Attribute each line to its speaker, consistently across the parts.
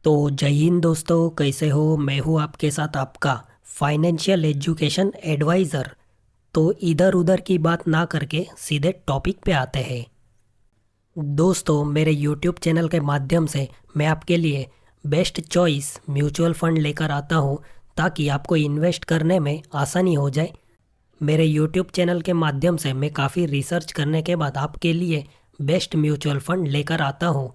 Speaker 1: तो जय हिंद दोस्तों, कैसे हो। मैं हूँ आपके साथ आपका फाइनेंशियल एजुकेशन एडवाइज़र। तो इधर उधर की बात ना करके सीधे टॉपिक पे आते हैं। दोस्तों, मेरे यूट्यूब चैनल के माध्यम से मैं आपके लिए बेस्ट चॉइस म्यूचुअल फंड लेकर आता हूँ ताकि आपको इन्वेस्ट करने में आसानी हो जाए। मेरे यूट्यूब चैनल के माध्यम से मैं काफ़ी रिसर्च करने के बाद आपके लिए बेस्ट म्यूचुअल फंड लेकर आता हूँ।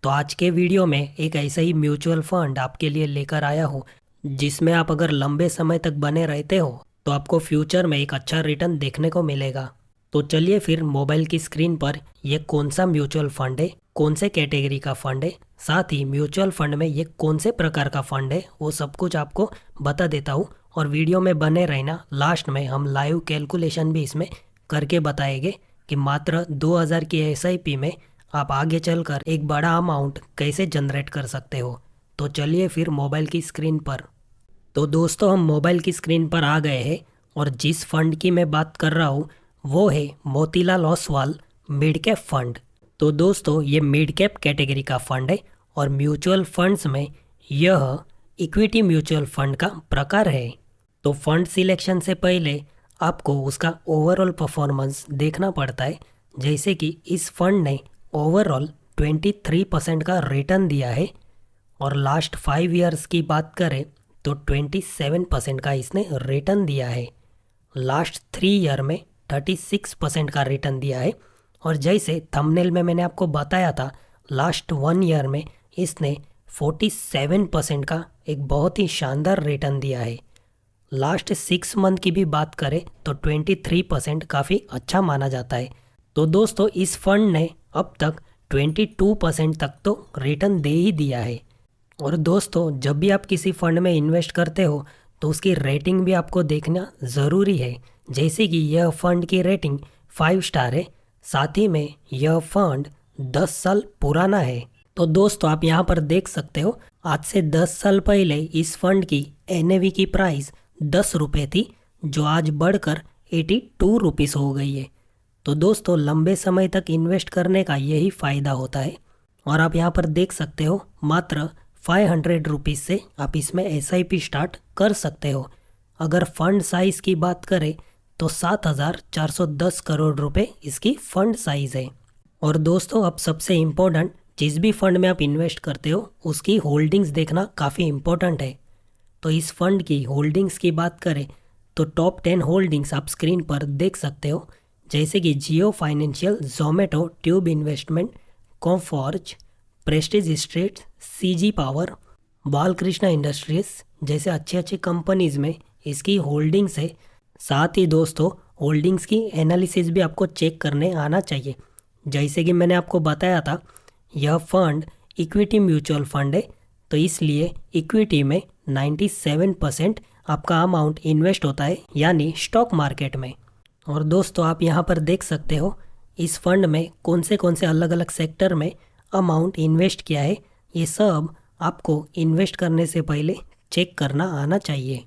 Speaker 1: तो आज के वीडियो में एक ऐसा ही म्यूचुअल फंड आपके लिए लेकर आया हूँ जिसमें आप अगर लंबे समय तक बने रहते हो तो आपको फ्यूचर में एक अच्छा रिटर्न देखने को मिलेगा। तो चलिए फिर मोबाइल की स्क्रीन पर ये कौन सा म्यूचुअल फंड है, कौन से कैटेगरी का फंड है, साथ ही म्यूचुअल फंड में ये कौन से प्रकार का फंड है, वो सब कुछ आपको बता देता हूँ। और वीडियो में बने रहना, लास्ट में हम लाइव कैलकुलेशन भी इसमें करके बताएंगे कि मात्र 2000 की एसआईपी में आप आगे चलकर एक बड़ा अमाउंट कैसे जनरेट कर सकते हो। तो चलिए फिर मोबाइल की स्क्रीन पर। तो दोस्तों, हम मोबाइल की स्क्रीन पर आ गए हैं और जिस फंड की मैं बात कर रहा हूँ वो है Motilal Oswal mid cap fund. तो दोस्तों, ये मिड कैप कैटेगरी का फंड है और म्यूचुअल फंड्स में यह इक्विटी म्यूचुअल फंड का प्रकार है। तो फंड सिलेक्शन से पहले आपको उसका ओवरऑल परफॉर्मेंस देखना पड़ता है। जैसे कि इस फंड ने ओवरऑल 23% का रिटर्न दिया है और लास्ट 5 ईयर्स की बात करें तो 27% का इसने रिटर्न दिया है। लास्ट 3 ईयर में 36% का रिटर्न दिया है और जैसे थंबनेल में मैंने आपको बताया था, लास्ट 1 ईयर में इसने 47% का एक बहुत ही शानदार रिटर्न दिया है। लास्ट 6 मंथ की भी बात करें तो 23% काफ़ी अच्छा माना जाता है। तो दोस्तों, इस फंड ने अब तक 22% तक तो रिटर्न दे ही दिया है। और दोस्तों, जब भी आप किसी फंड में इन्वेस्ट करते हो तो उसकी रेटिंग भी आपको देखना ज़रूरी है। जैसे कि यह फंड की रेटिंग 5 स्टार है, साथ ही में यह फंड 10 साल पुराना है। तो दोस्तों, आप यहाँ पर देख सकते हो, आज से 10 साल पहले इस फंड की एनएवी की प्राइस 10 रुपये थी, जो आज बढ़कर 82 रुपीज़ हो गई है। तो दोस्तों, लंबे समय तक इन्वेस्ट करने का यही फ़ायदा होता है। और आप यहाँ पर देख सकते हो, मात्र 500 रुपीज़ से आप इसमें एसआईपी स्टार्ट कर सकते हो। अगर फंड साइज़ की बात करें तो 7410 करोड़ रुपए इसकी फंड साइज़ है। और दोस्तों, अब सबसे इम्पोर्टेंट, जिस भी फंड में आप इन्वेस्ट करते हो उसकी होल्डिंग्स देखना काफ़ी इम्पोर्टेंट है। तो इस फंड की होल्डिंग्स की बात करें तो टॉप 10 होल्डिंग्स आप स्क्रीन पर देख सकते हो। जैसे कि Jio financial, Zomato, tube investment, Coforge, prestige street, CG power, Balakrishna industries जैसे अच्छी अच्छी कंपनीज में इसकी होल्डिंग्स है। साथ ही दोस्तों, होल्डिंग्स की एनालिसिस भी आपको चेक करने आना चाहिए। जैसे कि मैंने आपको बताया था, यह फंड इक्विटी म्यूचुअल फंड है, तो इसलिए इक्विटी में 97% आपका अमाउंट इन्वेस्ट होता है, यानी स्टॉक मार्केट में। और दोस्तों, आप यहाँ पर देख सकते हो इस फंड में कौन से अलग अलग सेक्टर में अमाउंट इन्वेस्ट किया है। ये सब आपको इन्वेस्ट करने से पहले चेक करना आना चाहिए।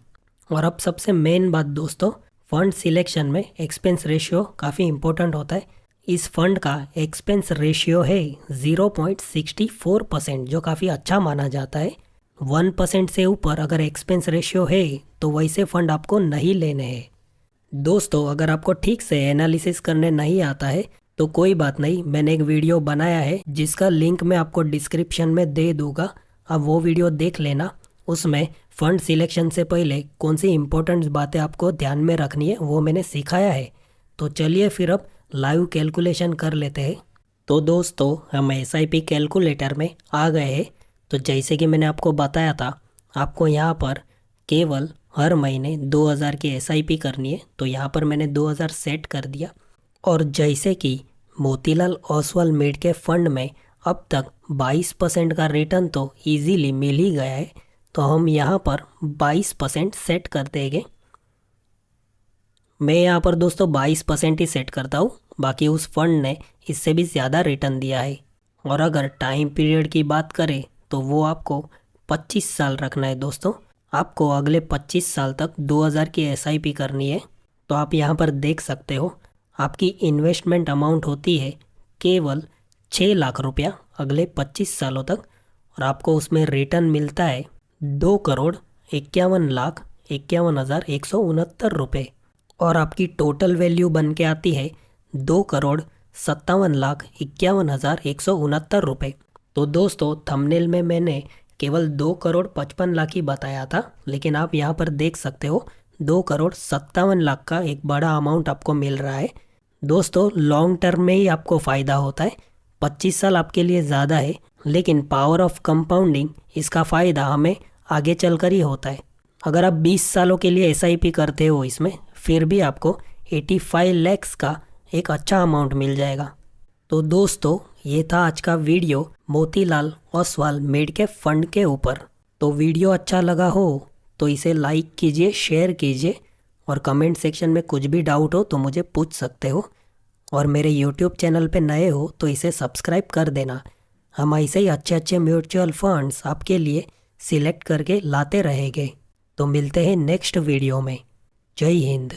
Speaker 1: और अब सबसे मेन बात दोस्तों, फंड सिलेक्शन में एक्सपेंस रेशियो काफ़ी इम्पोर्टेंट होता है। इस फंड का एक्सपेंस रेशियो है 0.64%, जो काफ़ी अच्छा माना जाता है। 1% से ऊपर अगर एक्सपेंस रेशियो है तो वैसे फंड आपको नहीं लेने हैं। दोस्तों, अगर आपको ठीक से एनालिसिस करने नहीं आता है तो कोई बात नहीं, मैंने एक वीडियो बनाया है जिसका लिंक मैं आपको डिस्क्रिप्शन में दे दूंगा। आप वो वीडियो देख लेना। उसमें फंड सिलेक्शन से पहले कौन सी इंपॉर्टेंट बातें आपको ध्यान में रखनी है वो मैंने सिखाया है। तो चलिए फिर अब लाइव कैलकुलेशन कर लेते हैं। तो दोस्तों, हम एसआईपी कैलकुलेटर में आ गए हैं। तो जैसे कि मैंने आपको बताया था, आपको यहाँ पर केवल हर महीने 2000 की एसआईपी करनी है। तो यहाँ पर मैंने 2000 सेट कर दिया। और जैसे कि Motilal Oswal mid cap fund में अब तक 22% का रिटर्न तो इजीली मिल ही गया है, तो हम यहाँ पर 22% सेट कर देंगे। मैं यहाँ पर दोस्तों 22% ही सेट करता हूँ, बाकी उस फंड ने इससे भी ज़्यादा रिटर्न दिया है। और अगर टाइम पीरियड की बात करें तो वो आपको 25 साल रखना है दोस्तों। आपको अगले 25 साल तक 2000 की एसआईपी करनी है। तो आप यहाँ पर देख सकते हो, आपकी इन्वेस्टमेंट अमाउंट होती है केवल 6 लाख रुपया अगले 25 सालों तक। और आपको उसमें रिटर्न मिलता है 2,51,51,169 और आपकी टोटल वैल्यू बन के आती है 2,57,51,169 तो दोस्तों थंबनेल में मैंने केवल 2,55,00,000 ही बताया था, लेकिन आप यहाँ पर देख सकते हो 2,57,00,000 का एक बड़ा अमाउंट आपको मिल रहा है। दोस्तों लॉन्ग टर्म में ही आपको फ़ायदा होता है, 25 साल आपके लिए ज़्यादा है, लेकिन पावर ऑफ कंपाउंडिंग इसका फ़ायदा हमें आगे चलकर ही होता है। अगर आप 20 सालों के लिए SIP करते हो इसमें, फिर भी आपको 85 lakhs का एक अच्छा अमाउंट मिल जाएगा। तो दोस्तों ये था आज का video Motilal Oswal mid cap fund के ऊपर। तो वीडियो अच्छा लगा हो तो इसे लाइक कीजिए, शेयर कीजिए और कमेंट सेक्शन में कुछ भी डाउट हो तो मुझे पूछ सकते हो। और मेरे यूट्यूब चैनल पे नए हो तो इसे सब्सक्राइब कर देना। हम ऐसे ही अच्छे अच्छे म्यूचुअल फंड्स आपके लिए सिलेक्ट करके लाते रहेंगे। तो मिलते हैं नेक्स्ट वीडियो में। जय हिंद।